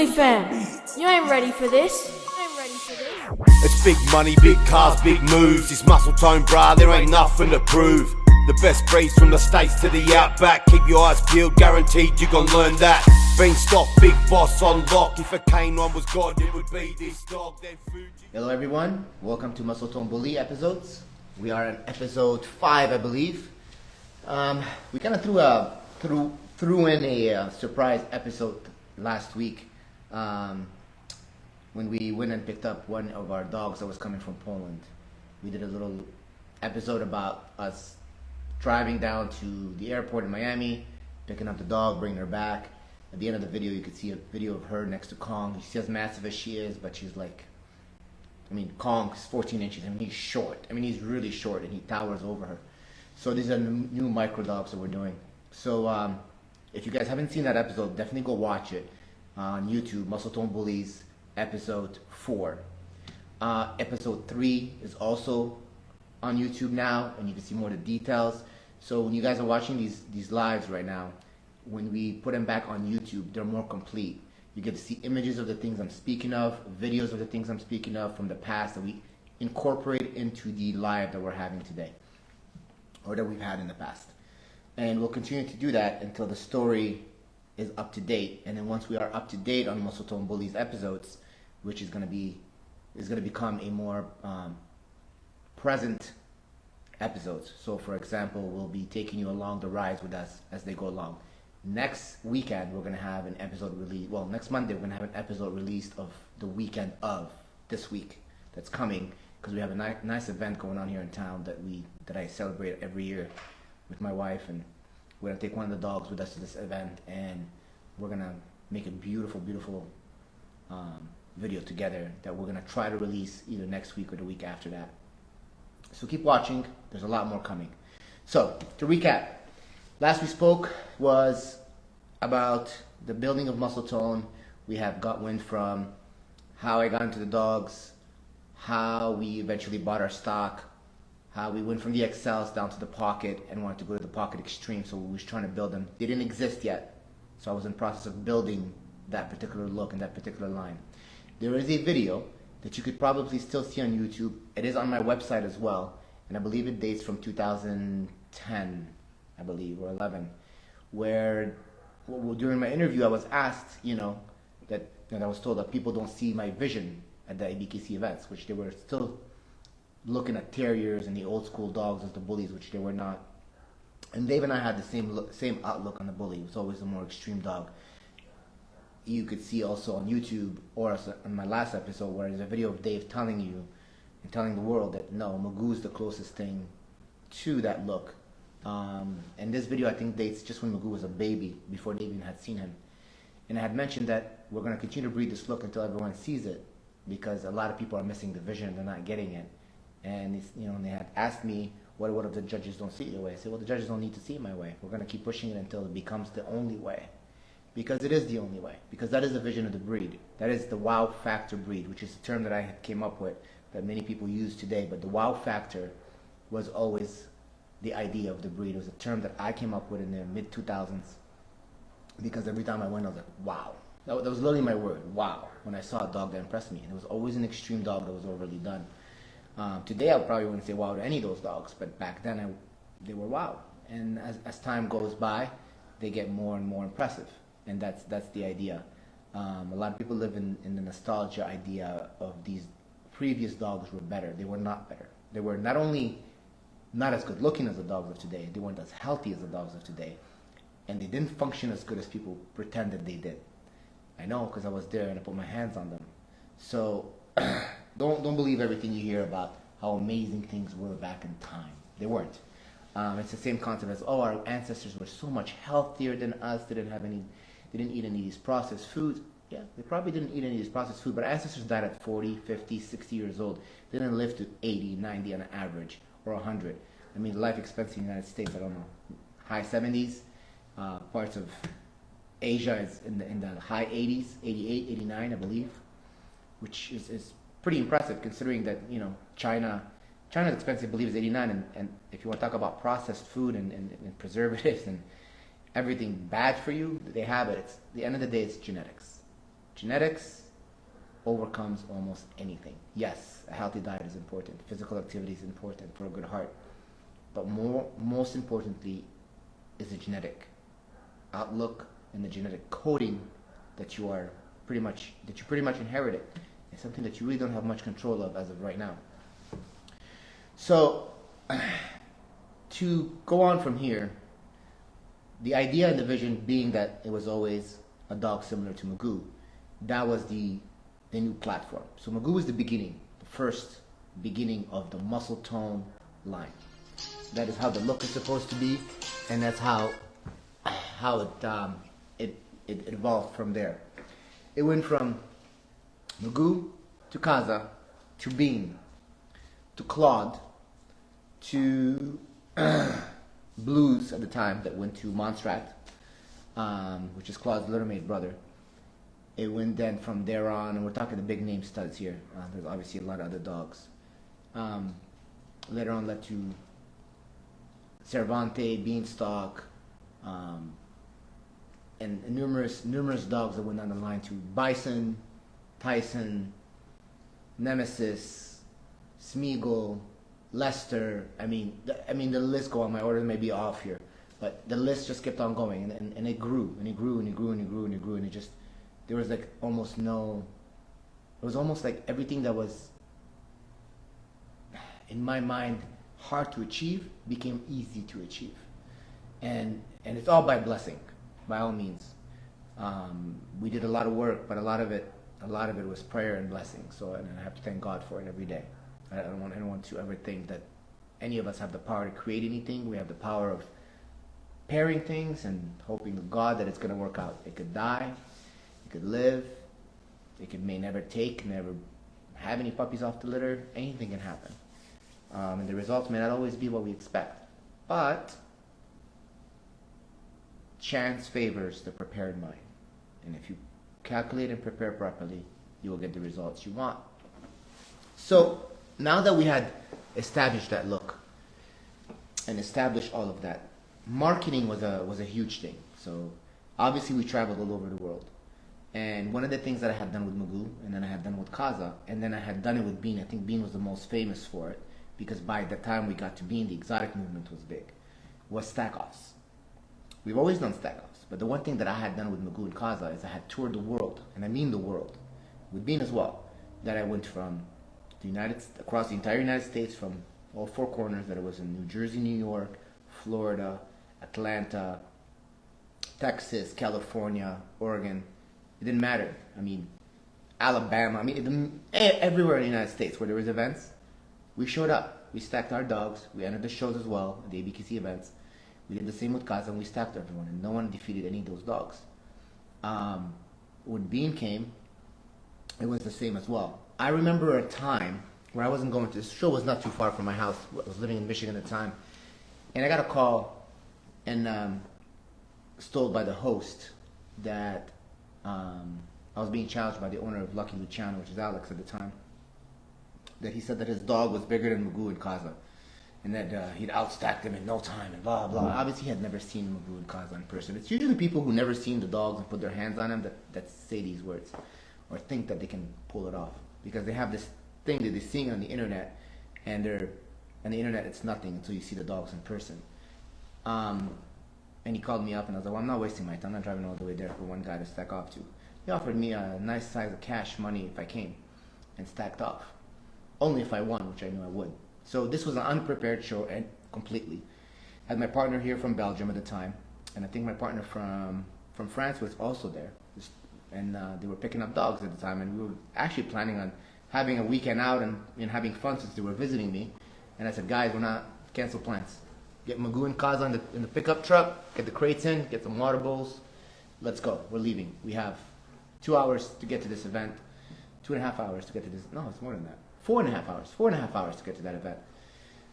Hey fam, you ain't ready for this. It's big money, big cars, big moves. It's Muscletone, brah, there ain't nothing to prove. The best breeds from the States to the outback. Keep your eyes peeled, guaranteed you gon' learn that. Beanstalk, big boss on lock. If a canine was God, it would be this dog. Then food. Hello everyone, welcome to Muscletone Bully episodes. We are on episode 5, I believe. We kind of threw in a surprise episode last week when we went and picked up one of our dogs that was coming from Poland. We did a little episode about us driving down to the airport in Miami, picking up the dog, bringing her back. At the end of the video, you could see a video of her next to Kong. She's as massive as she is, but she's like, Kong's 14 inches. He's short. He's really short, and he towers over her. So these are new micro dogs that we're doing. So if you guys haven't seen that episode, definitely go watch it on YouTube, Muscletone Bullies, episode 4. Episode 3 is also on YouTube now, and you can see more of the details. So when you guys are watching these lives right now, when we put them back on YouTube, they're more complete. You get to see images of the things I'm speaking of, videos of the things I'm speaking of from the past that we incorporate into the live that we're having today, or that we've had in the past. And we'll continue to do that until the story is up to date. And then once we are up to date on Muscletone Bullies episodes, which is going to become a more present episodes. So for example, we'll be taking you along the rides with us as they go along. Next weekend, we're going to have an episode released. Well, next Monday, we're going to have an episode released of the weekend of this week that's coming, because we have a nice event going on here in town that I celebrate every year with my wife, and we're going to take one of the dogs with us to this event, and we're going to make a beautiful video together that we're going to try to release either next week or the week after that. So keep watching. There's a lot more coming. So to recap, last we spoke was about the building of Muscletone. We have got wind from how I got into the dogs, how we eventually bought our stock, how we went from the XLs down to the Pocket and wanted to go to the Pocket Extreme, so we was trying to build them. They didn't exist yet, so I was in the process of building that particular look and that particular line. There is a video that you could probably still see on YouTube. It is on my website as well, and I believe it dates from 2010, I believe, or 11, where during my interview I was asked, that I was told that people don't see my vision at the ABKC events, which they were still looking at terriers and the old school dogs as the bullies, which they were not. And Dave and I had the same outlook on the bully. It was always a more extreme dog. You could see also on YouTube, or on my last episode, where there's a video of Dave telling you and telling the world that no, Magoo's the closest thing to that look. And this video I think dates just when Magoo was a baby, before they even had seen him. And I had mentioned that we're going to continue to breed this look until everyone sees it, because a lot of people are missing the vision, they're not getting it. And they had asked me, what if the judges don't see it your way? I said, well, the judges don't need to see it my way. We're going to keep pushing it until it becomes the only way. Because it is the only way. Because that is the vision of the breed. That is the wow factor breed, which is a term that I came up with that many people use today. But the wow factor was always the idea of the breed. It was a term that I came up with in the mid-2000s. Because every time I went, I was like, wow. That was literally my word, wow, when I saw a dog that impressed me. And it was always an extreme dog that was overly done. Today I probably wouldn't say wow to any of those dogs, but back then they were wow. And as time goes by, they get more and more impressive. And that's the idea. A lot of people live in the nostalgia idea of these previous dogs were better. They were not better. They were not only not as good looking as the dogs of today, they weren't as healthy as the dogs of today. And they didn't function as good as people pretended they did. I know, because I was there and I put my hands on them. So don't believe everything you hear about how amazing things were back in time. They weren't. It's the same concept as, our ancestors were so much healthier than us. They didn't eat any of these processed foods. Yeah, they probably didn't eat any of these processed food, but our ancestors died at 40, 50, 60 years old. They didn't live to 80, 90 on average, or 100. Life expectancy in the United States, I don't know, high 70s. Parts of Asia is in the high 80s, 88, 89, I believe, which is pretty impressive considering that, China's expectancy, I believe, is 89, and if you want to talk about processed food and preservatives and everything bad for you, they have it. It's, at the end of the day, it's genetics. Genetics overcomes almost anything. Yes, a healthy diet is important. Physical activity is important for a good heart. But most importantly is the genetic outlook and the genetic coding that you pretty much inherited. It's something that you really don't have much control of as of right now. So to go on from here, the idea and the vision being that it was always a dog similar to Magoo, that was the new platform. So Magoo was the beginning, the first beginning of the Muscletone line. That is how the look is supposed to be, and that's how it evolved from there. It went from Magoo to Kaza to Bean to Claude to Blues at the time that went to Montserrat, which is Claude's little-mate brother. It went then from there on, and we're talking the big name studs here. There's obviously a lot of other dogs. Later on led to Cervante, Beanstalk, and numerous dogs that went down the line to Bison, Tyson, Nemesis, Smeagol, Lester. I mean the list go on. My order may be off here, but the list just kept on going, and it grew, and it grew, and it grew, and it grew, and it grew, and it just, there was like almost no, it was almost like everything that was, in my mind, hard to achieve became easy to achieve. And it's all by blessing, by all means. We did a lot of work, but a lot of it was prayer and blessing. So, and I have to thank God for it every day. I don't want anyone to ever think that any of us have the power to create anything. We have the power of pairing things and hoping to God that it's going to work out. It could die, it could live, it may never have any puppies off the litter. Anything can happen. And the results may not always be what we expect. But chance favors the prepared mind. And if you calculate and prepare properly, you will get the results you want. So now that we had established that look and established all of that, marketing was a huge thing. So obviously we traveled all over the world. And one of the things that I had done with Magoo, and then I had done with Kaza, and then I had done it with Bean. I think Bean was the most famous for it, because by the time we got to Bean, the exotic movement was big, was stack-offs. We've always done stack-offs, but the one thing that I had done with Magoo and Kaza is I had toured the world, and I mean the world, with Bean as well, that I went from across the entire United States, from all four corners, that it was in New Jersey, New York, Florida, Atlanta, Texas, California, Oregon. It didn't matter. I mean, Alabama, everywhere in the United States where there was events, we showed up. We stacked our dogs. We entered the shows as well, the ABKC events. We did the same with Kaza, and we stacked everyone, and no one defeated any of those dogs. When Bean came, it was the same as well. I remember a time where I wasn't going to, this show was not too far from my house. I was living in Michigan at the time, and I got a call, and was told by the host that I was being challenged by the owner of Lucky Luciano, which is Alex at the time, that he said that his dog was bigger than Magoo and Kaza, and that he'd outstacked him in no time, and blah, blah. Obviously, he had never seen Magoo and Kaza in person. It's usually people who never seen the dogs and put their hands on them that say these words, or think that they can pull it off, because they have this thing that they're seeing on the internet, and on the internet it's nothing until you see the dogs in person. And he called me up, and I was like, well, I'm not wasting my time. I'm not driving all the way there for one guy to stack off to. He offered me a nice size of cash money if I came and stacked off. Only if I won, which I knew I would. So this was an unprepared show, and completely. I had my partner here from Belgium at the time, and I think my partner from France was also there. And they were picking up dogs at the time, and we were actually planning on having a weekend out and having fun since they were visiting me. And I said, guys, we're not, cancel plans. Get Magoo and Kaza in the pickup truck, get the crates in, get some water bowls. Let's go. We're leaving. We have 2 hours to get to this event, 2.5 hours to get to this. No, it's more than that. 4.5 hours. 4.5 hours to get to that event.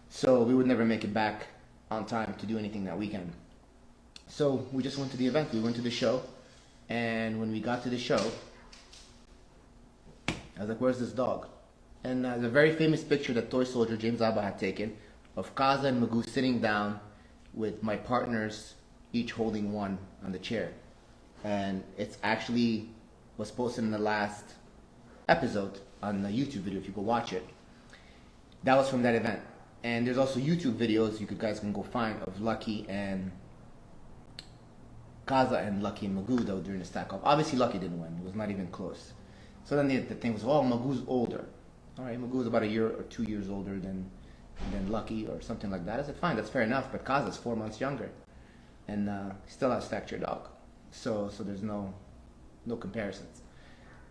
So we would never make it back on time to do anything that weekend. So we just went to the event. We went to the show. And when we got to the show, I was like, where's this dog? And there's a very famous picture that Toy Soldier James Abba had taken of Kaza and Magoo sitting down with my partners, each holding one on the chair. And it's actually was posted in the last episode on the YouTube video, if you go watch it. That was from that event. And there's also YouTube videos you guys can go find of Lucky and Kaza and Lucky and Magoo though during the stack off. Obviously Lucky didn't win. It was not even close. So then the thing was, oh, Magoo's older. Alright, Magoo's about a year or 2 years older than Lucky or something like that. I said, fine, that's fair enough, but Kaza's 4 months younger. And still has stacked your dog. So there's no comparisons.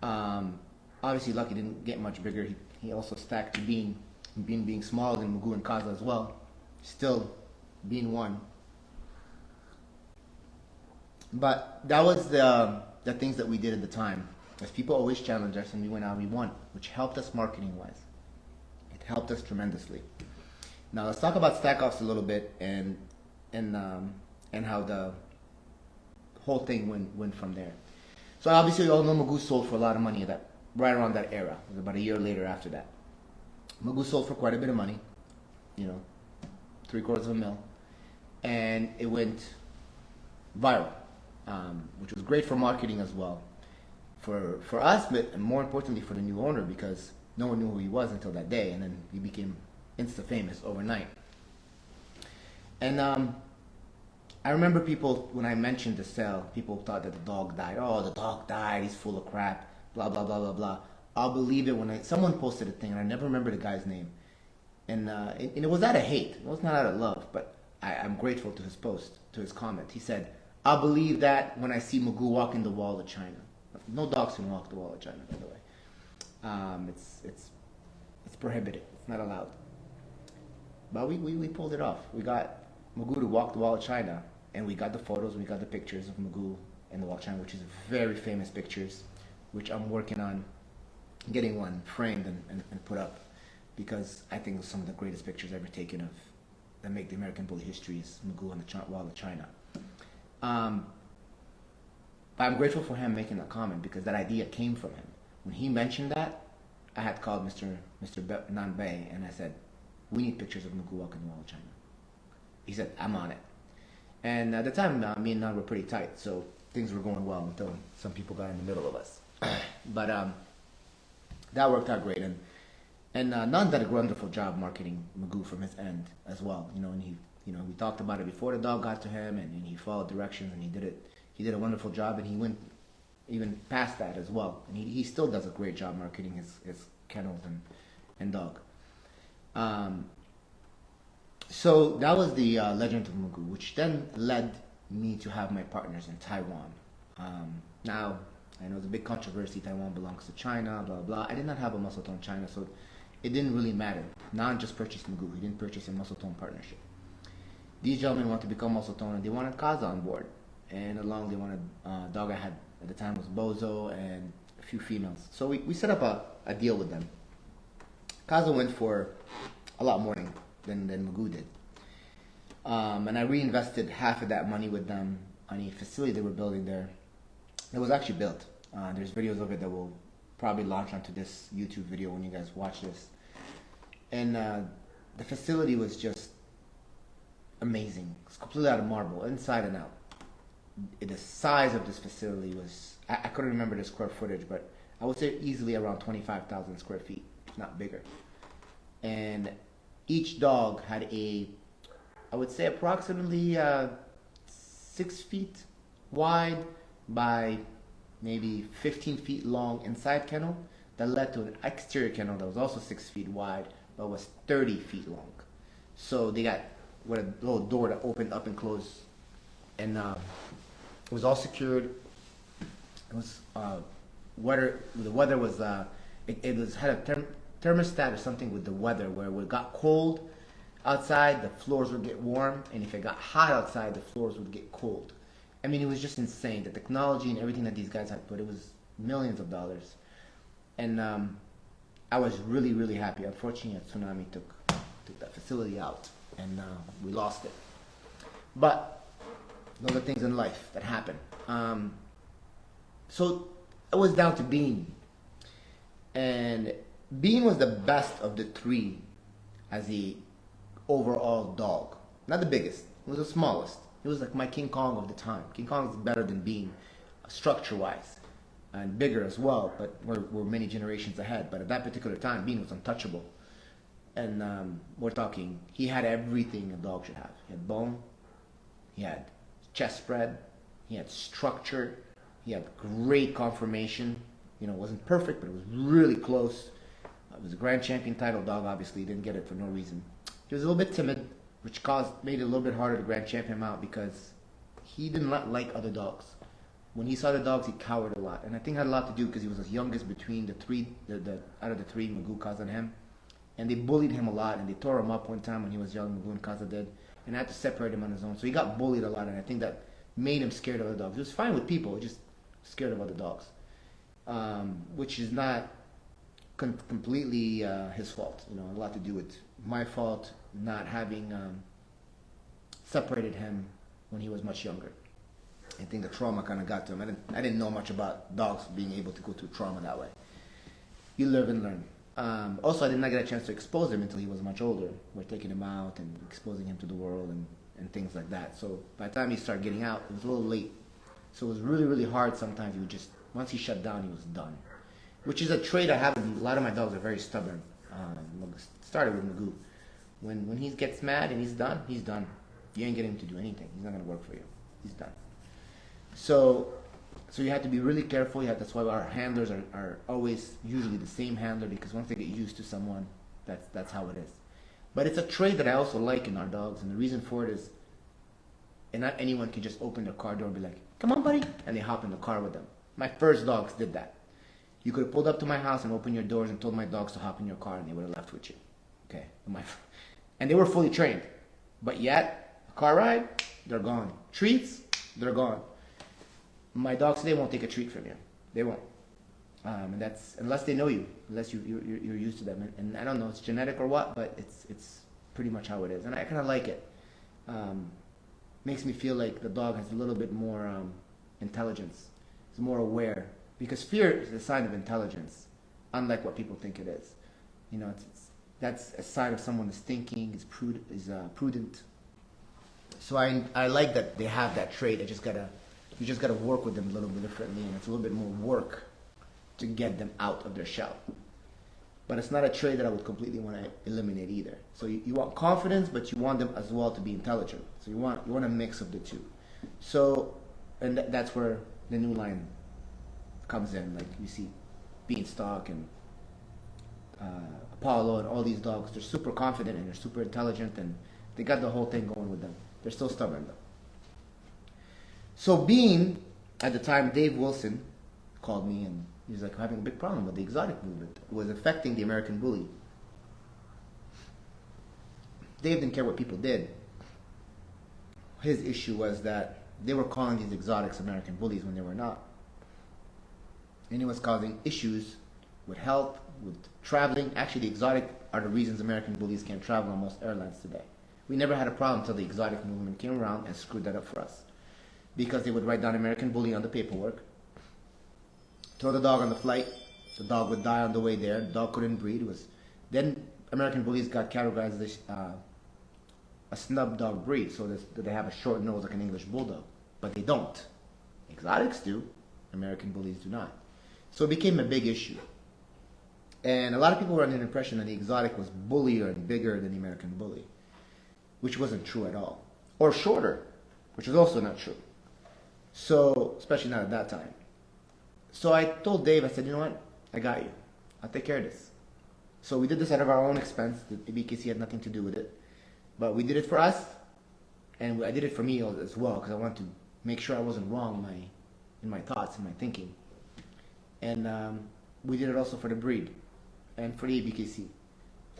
Obviously Lucky didn't get much bigger. He also stacked Bean being smaller than Magoo and Kaza as well. Still Bean won. But that was the things that we did at the time. As people always challenge us, and we went out, we won, which helped us marketing-wise. It helped us tremendously. Now let's talk about stack-offs a little bit and how the whole thing went from there. So obviously you all know Magoo sold for a lot of money right around that era. It was about a year later after that. Magoo sold for quite a bit of money, $750,000, and it went viral, which was great for marketing as well. For us, but more importantly for the new owner, because no one knew who he was until that day, and then he became insta-famous overnight. And I remember people, when I mentioned the sale, people thought that the dog died. Oh, the dog died, he's full of crap, blah, blah, blah, blah, blah. I'll believe it when someone posted a thing, and I never remember the guy's name. And it was out of hate. It was not out of love, but I'm grateful to his post, to his comment. He said, I'll believe that when I see Magoo walking the wall of China. No dogs can walk the wall of China, by the way. It's prohibited. It's not allowed. But we pulled it off. We got Magoo to walk the wall of China, and we got the photos, we got the pictures of Magoo in the wall of China, which is very famous pictures, which I'm working on getting one framed and put up, because I think it's some of the greatest pictures ever taken of that make the American Bully history is Magoo on the wall of China. But I'm grateful for him making that comment, because that idea came from him. When he mentioned that, I had called Mr. Nanbei and I said, we need pictures of Magoo walking the wall of China. He said, I'm on it. And at the time, me and Nan were pretty tight, so things were going well until some people got in the middle of us. But that worked out great, and Nan did a wonderful job marketing Magoo from his end as well. And we talked about it before the dog got to him, and he followed directions, and he did a wonderful job, and he went even past that as well. And he still does a great job marketing his kennels and dog. So that was the legend of Magoo, which then led me to have my partners in Taiwan. Now, I know it's a big controversy, Taiwan belongs to China, blah, blah. I did not have a Muscletone China, so it didn't really matter. Nan just purchased Magoo. He didn't purchase a Muscletone partnership. These gentlemen wanted to become Muscletone, and they wanted Kaza on board. And along, they wanted dog I had at the time was Bozo and a few females. So we set up a deal with them. Kaza went for a lot more than Magoo did. And I reinvested half of that money with them on a facility they were building there. It was actually built. There's videos of it that will probably launch onto this YouTube video when you guys watch this. And the facility was just amazing. It's completely out of marble, inside and out. The size of this facility was, I couldn't remember the square footage, but I would say easily around 25,000 square feet, if not bigger. And each dog had I would say approximately 6 feet wide by maybe 15 feet long inside kennel that led to an exterior kennel that was also 6 feet wide but was 30 feet long. So they got with a little door that opened up and closed, and it was all secured. It was weather. The weather was had a thermostat or something with the weather, where when it got cold outside, the floors would get warm, and if it got hot outside, the floors would get cold. I mean, it was just insane. The technology and everything that these guys had put, it was millions of dollars. And I was really, really happy. Unfortunately, a tsunami took that facility out, and we lost it. But those are things in life that happen. So it was down to Bean. And Bean was the best of the three as the overall dog. Not the biggest. It was the smallest. It was like my King Kong of the time. King Kong is better than Bean, structure-wise. and bigger as well, but we're many generations ahead. But at that particular time, Bean was untouchable. And we're talking, he had everything a dog should have. He had bone, he had chest spread, he had structure, he had great conformation. You know, it wasn't perfect, but it was really close. It was a grand champion title dog, obviously. He didn't get it for no reason. He was a little bit timid, which made it a little bit harder to grand champ him out because he didn't like other dogs. When he saw the dogs, he cowered a lot. And I think it had a lot to do because he was the youngest between the three, out of the three, Magoo, Kaza, and him. And they bullied him a lot, and they tore him up one time when he was young, Magoo and Kaza did. And I had to separate him on his own. So he got bullied a lot, and I think that made him scared of other dogs. He was fine with people, just scared of other dogs. Which is not completely his fault. You know, a lot to do with my fault not having separated him when he was much younger. I think the trauma kind of got to him. I didn't know much about dogs being able to go through trauma that way. You live and learn. Also, I did not get a chance to expose him until he was much older. We're taking him out and exposing him to the world and things like that. So by the time he started getting out, it was a little late. So it was really, really hard sometimes. He would just, once he shut down, he was done. Which is a trait I have. A lot of my dogs are very stubborn. Started with Magoo. When he gets mad and he's done, he's done. You ain't getting him to do anything. He's not going to work for you. He's done. So you have to be really careful. That's why our handlers are always usually the same handler, because once they get used to someone, that's how it is. But it's a trait that I also like in our dogs, and the reason for it is, and not anyone can just open their car door and be like, "Come on, buddy," and they hop in the car with them. My first dogs did that. You could have pulled up to my house and opened your doors and told my dogs to hop in your car, and they would have left with you. Okay, and they were fully trained, but yet a car ride, they're gone. Treats, they're gone. My dogs today won't take a treat from you. They won't. And that's unless they know you, unless you're used to them. And I don't know, it's genetic or what, but it's pretty much how it is. And I kind of like it. Makes me feel like the dog has a little bit more intelligence. It's more aware. Because fear is a sign of intelligence, unlike what people think it is. You know, that's a sign of someone is thinking, is prudent. So I like that they have that trait. You just gotta work with them a little bit differently, and it's a little bit more work to get them out of their shell. But it's not a trait that I would completely want to eliminate either. So you want confidence, but you want them as well to be intelligent. So you want a mix of the two. So, and that's where the new line comes in. Like you see Beanstalk and Apollo and all these dogs. They're super confident and they're super intelligent, and they got the whole thing going with them. They're still stubborn though. So Bean, at the time, Dave Wilson called me, and he was like having a big problem with the exotic movement. It was affecting the American Bully. Dave didn't care what people did. His issue was that they were calling these exotics American Bullies when they were not. And it was causing issues with health, with traveling. Actually, the exotic are the reasons American Bullies can't travel on most airlines today. We never had a problem until the exotic movement came around and screwed that up for us. Because they would write down American Bully on the paperwork, throw the dog on the flight, the dog would die on the way there, the dog couldn't breed. Then American Bullies got categorized as a snub dog breed, so that they have a short nose like an English Bulldog. But they don't. Exotics do, American Bullies do not. So it became a big issue. And a lot of people were under the impression that the exotic was bullier and bigger than the American Bully, which wasn't true at all. Or shorter, which was also not true. So, especially not at that time. So I told Dave, I said, you know what? I got you. I'll take care of this. So we did this out of our own expense. The BKC had nothing to do with it. But we did it for us. And I did it for me as well, because I wanted to make sure I wasn't wrong in my thoughts and my thinking. And we did it also for the breed and for the ABKC.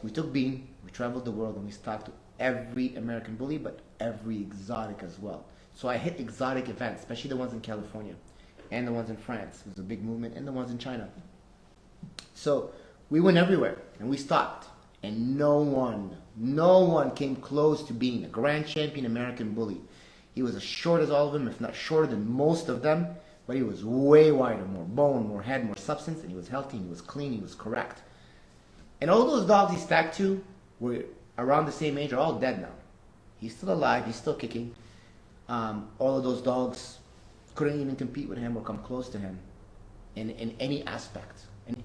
We took Bean, we traveled the world, and we stocked every American Bully, but every exotic as well. So I hit exotic events, especially the ones in California and the ones in France. It was a big movement, and the ones in China. So we went everywhere, and we stopped. And no one came close to being a grand champion American Bully. He was as short as all of them, if not shorter than most of them, but he was way wider, more bone, more head, more substance, and he was healthy, and he was clean, he was correct. And all those dogs he stacked to were around the same age, are all dead now. He's still alive, he's still kicking. All of those dogs couldn't even compete with him or come close to him in any aspect, and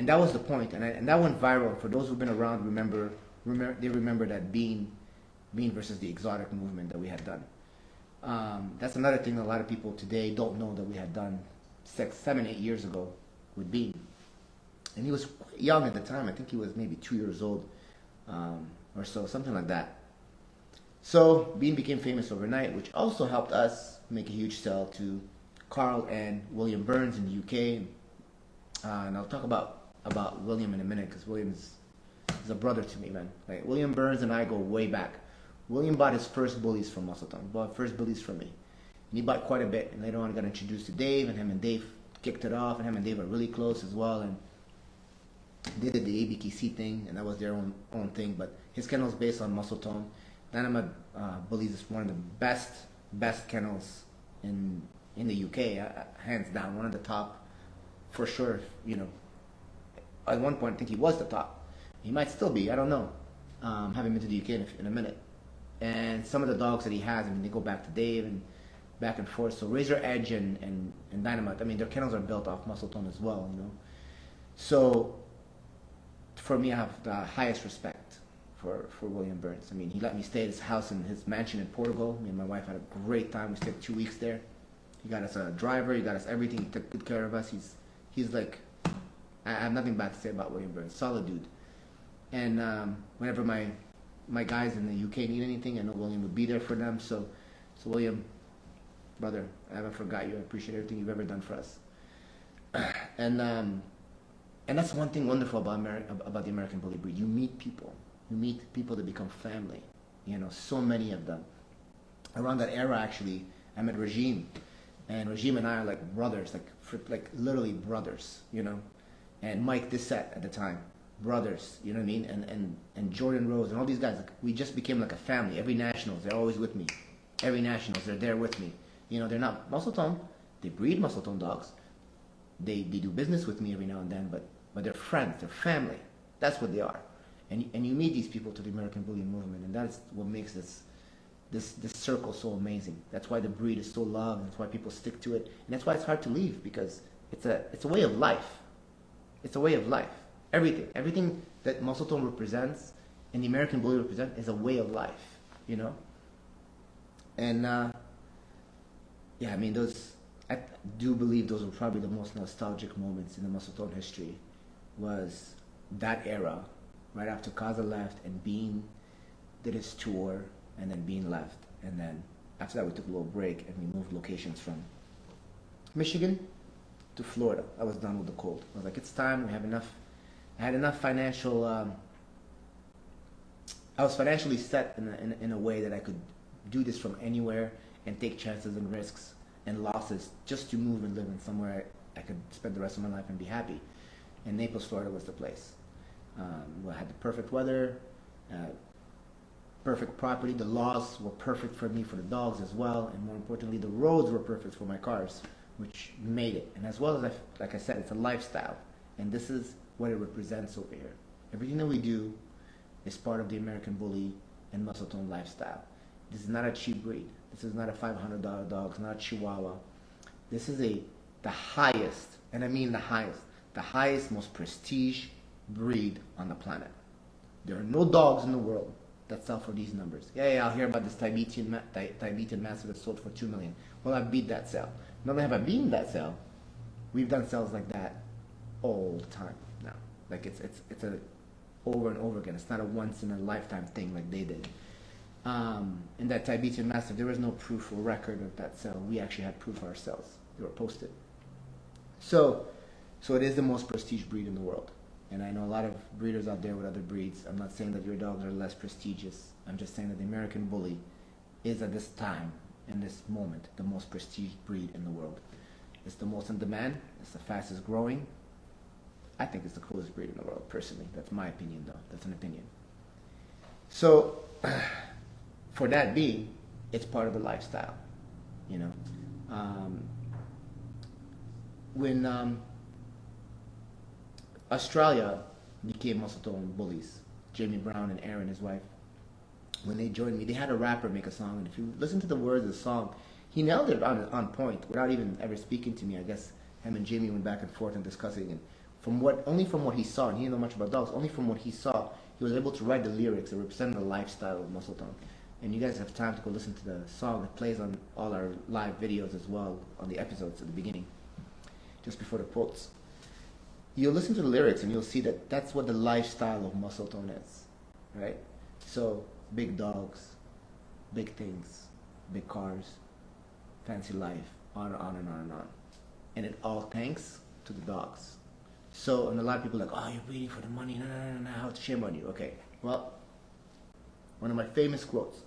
that was the point, and that went viral. For those who've been around, they remember that bean versus the exotic movement that we had done. That's another thing a lot of people today don't know that we had done 6, 7, 8 years ago with Bean. And he was quite young at the time. I think he was maybe 2 years old or so, something like that. So Bean became famous overnight, which also helped us make a huge sell to Carl and William Burns in the UK. And I'll talk about William in a minute, because William is a brother to me, man. Like, William Burns and I go way back. William bought his first bullies from Muscletone. Bought first bullies from me. And he bought quite a bit. And later on, I got introduced to Dave, and him and Dave kicked it off. And him and Dave are really close as well. And they did the ABKC thing, and that was their own thing. But his kennel is based on Muscletone. Dynamite Bullies is one of the best kennels in the UK, hands down. One of the top, for sure. You know, at one point, I think he was the top. He might still be. I don't know. Haven't been to the UK in a minute. And some of the dogs that he has, I mean, they go back to Dave and back and forth. So Razor Edge and Dynamite, I mean, their kennels are built off Muscletone as well, you know. So for me, I have the highest respect for William Burns. I mean, he let me stay at his house in his mansion in Portugal. Me and my wife had a great time. We stayed 2 weeks there. He got us a driver. He got us everything. He took good care of us. He's like, I have nothing bad to say about William Burns. Solid dude. And whenever my guys in the UK need anything, I know William would be there for them. So William, brother, I haven't forgot you. I appreciate everything you've ever done for us. And that's one thing wonderful about the American Bully breed. You meet people. You meet people that become family. You know, so many of them. Around that era, actually, I met Regime, and Regime and I are like brothers, like literally brothers. You know, and Mike Dissett at the time. Brothers, you know what I mean, and Jordan Rose and all these guys, like, we just became like a family. Every nationals, they're always with me. Every nationals, they're there with me. You know, they're not Muscletone. They breed Muscletone dogs. They do business with me every now and then, but they're friends, they're family. That's what they are. And you meet these people to the American Bully movement, and that's what makes this circle so amazing. That's why the breed is so loved. That's why people stick to it, and that's why it's hard to leave, because it's a way of life. It's a way of life. Everything that Muscletone represents and the American Bully represent is a way of life, you know. And yeah, I mean, I do believe those were probably the most nostalgic moments in the Muscletone history. Was that era, right after Kaza left and Bean did his tour, and then Bean left, and then after that we took a little break and we moved locations from Michigan to Florida. I was done with the cold. I was like, it's time. We have enough. I had enough financial. I was financially set in a way that I could do this from anywhere and take chances and risks and losses just to move and live in somewhere I could spend the rest of my life and be happy. And Naples, Florida was the place. We had the perfect weather, perfect property. The laws were perfect for me, for the dogs as well, and more importantly, the roads were perfect for my cars, which made it. And as well as, like I said, it's a lifestyle, and this is what it represents over here. Everything that we do is part of the American Bully and Muscletone lifestyle. This is not a cheap breed. This is not a $500 dog. It's not a Chihuahua. This is the highest, and I mean the highest, most prestige breed on the planet. There are no dogs in the world that sell for these numbers. Yeah, I'll hear about this Tibetan Mastiff that sold for $2 million. Well, I've beat that sale. Not only have I beaten that sale, we've done sales like that all the time now. Like it's a over and over again. It's not a once in a lifetime thing like they did. In that Tibetan Mastiff, there was no proof or record of that sale. We actually had proof ourselves. They were posted. So it is the most prestige breed in the world. And I know a lot of breeders out there with other breeds. I'm not saying that your dogs are less prestigious. I'm just saying that the American Bully is at this time, in this moment, the most prestige breed in the world. It's the most in demand. It's the fastest growing. I think it's the coolest breed in the world, personally. That's my opinion, though. That's an opinion. So, for that being, it's part of the lifestyle, you know. When Australia became Muscletone Bullies, Jamie Brown and Aaron, his wife, when they joined me, they had a rapper make a song, and if you listen to the words of the song, he nailed it on point without even ever speaking to me. I guess him and Jamie went back and forth and discussing, and only from what he saw, and he didn't know much about dogs, only from what he saw, he was able to write the lyrics that represent the lifestyle of Muscletone. And you guys have time to go listen to the song that plays on all our live videos as well, on the episodes at the beginning, just before the quotes. You'll listen to the lyrics and you'll see that that's what the lifestyle of Muscletone is, right? So, big dogs, big things, big cars, fancy life, on and on and on and on. And it all thanks to the dogs. So, and a lot of people are like, oh, you're breeding for the money, no, how it's shame on you. Okay, well, one of my famous quotes.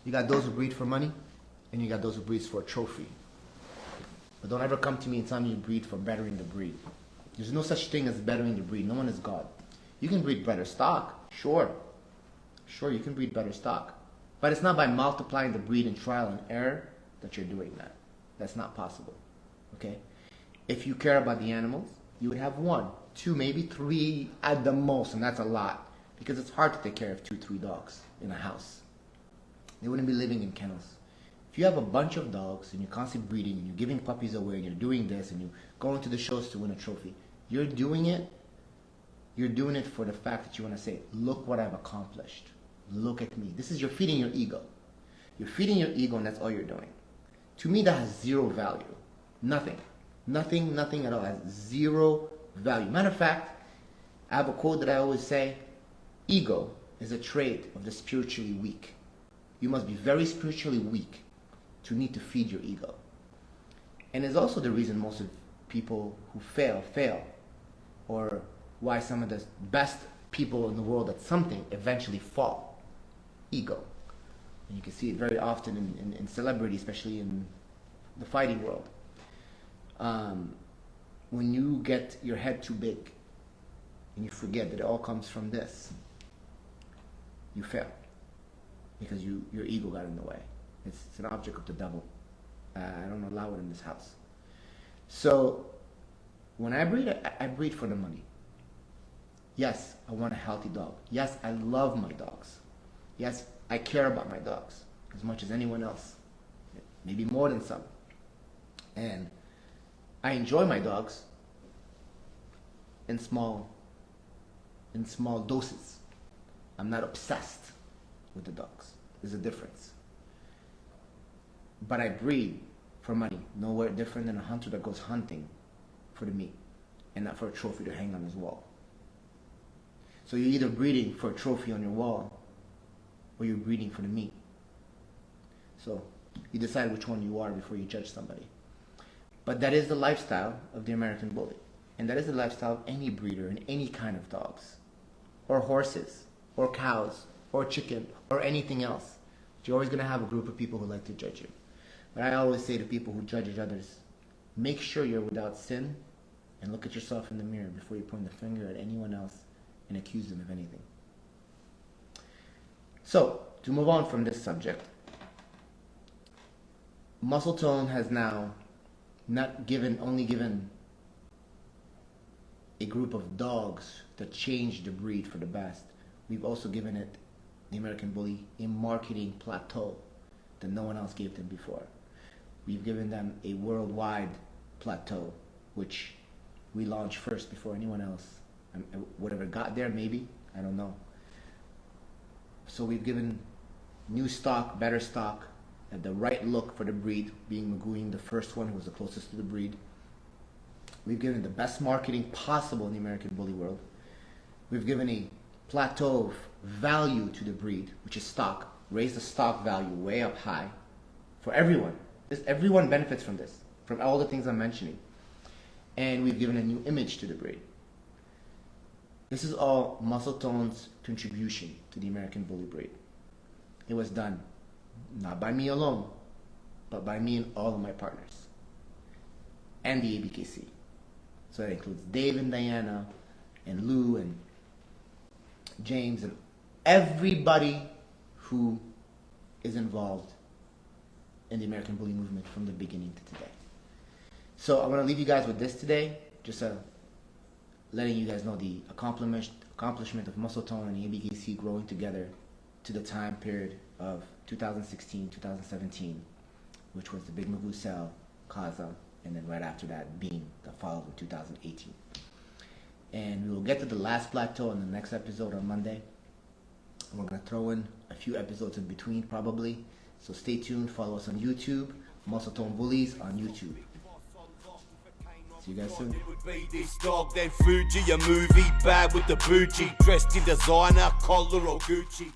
You got those who breed for money, and you got those who breed for a trophy. But don't ever come to me and tell me you breed for bettering the breed. There's no such thing as bettering the breed. No one is God. You can breed better stock, sure. Sure, you can breed better stock. But it's not by multiplying the breed and trial and error that you're doing that. That's not possible, okay? If you care about the animals, you would have 1, 2, maybe 3 at the most, and that's a lot. Because it's hard to take care of 2, 3 dogs in a house. They wouldn't be living in kennels. If you have a bunch of dogs and you're constantly breeding and you're giving puppies away and you're doing this and you're going to the shows to win a trophy, you're doing it for the fact that you want to say, look what I've accomplished. Look at me. You're feeding your ego. You're feeding your ego, and that's all you're doing. To me, that has 0 value. Nothing at all. It has 0 value. Matter of fact, I have a quote that I always say, ego is a trait of the spiritually weak. You must be very spiritually weak to need to feed your ego. And it's also the reason most of people who fail, or why some of the best people in the world at something eventually fall. Ego. And you can see it very often in celebrity, especially in the fighting world. When you get your head too big and you forget that it all comes from this, you fail. Because your ego got in the way. It's an object of the devil. I don't allow it in this house. So, when I breed for the money. Yes, I want a healthy dog. Yes, I love my dogs. Yes, I care about my dogs as much as anyone else. Maybe more than some. And I enjoy my dogs in small doses. I'm not obsessed with the dogs. There's a difference. But I breed for money. Nowhere different than a hunter that goes hunting for the meat and not for a trophy to hang on his wall. So you're either breeding for a trophy on your wall or you're breeding for the meat. So you decide which one you are before you judge somebody. But that is the lifestyle of the American Bully. And that is the lifestyle of any breeder in any kind of dogs, or horses, or cows, or chicken, or anything else. You're always going to have a group of people who like to judge you. But I always say to people who judge others, make sure you're without sin and look at yourself in the mirror before you point the finger at anyone else and accuse them of anything. So, to move on from this subject, Muscletone has now only given a group of dogs that changed the breed for the best. We've also given it, the American Bully, a marketing plateau that no one else gave them before. We've given them a worldwide plateau, which we launched first before anyone else would ever got there, maybe. I don't know. So we've given new stock, better stock, at the right look for the breed, being Magooing the first one who was the closest to the breed. We've given the best marketing possible in the American Bully world. We've given a plateau of value to the breed, which is stock. Raise the stock value way up high for everyone. Everyone benefits from this, from all the things I'm mentioning. And we've given a new image to the breed. This is all Muscletone's contribution to the American Bully breed. It was done not by me alone, but by me and all of my partners, and the ABKC. So that includes Dave and Diana, and Lou, and James, and everybody who is involved in the American Bully movement from the beginning to today. So I want to leave you guys with this today, just letting you guys know the accomplishment of Muscletone and the ABKC growing together to the time period of 2016, 2017, which was the Big Magoo Cell, Kaza, and then right after that being the fall of 2018. And we will get to the last plateau in the next episode on Monday. We're going to throw in a few episodes in between probably. So stay tuned, follow us on YouTube, Muscletone Bullies on YouTube. See you guys soon. It would be this dog, then Fuji, a movie bad with the bougie, dressed in designer, collar or Gucci.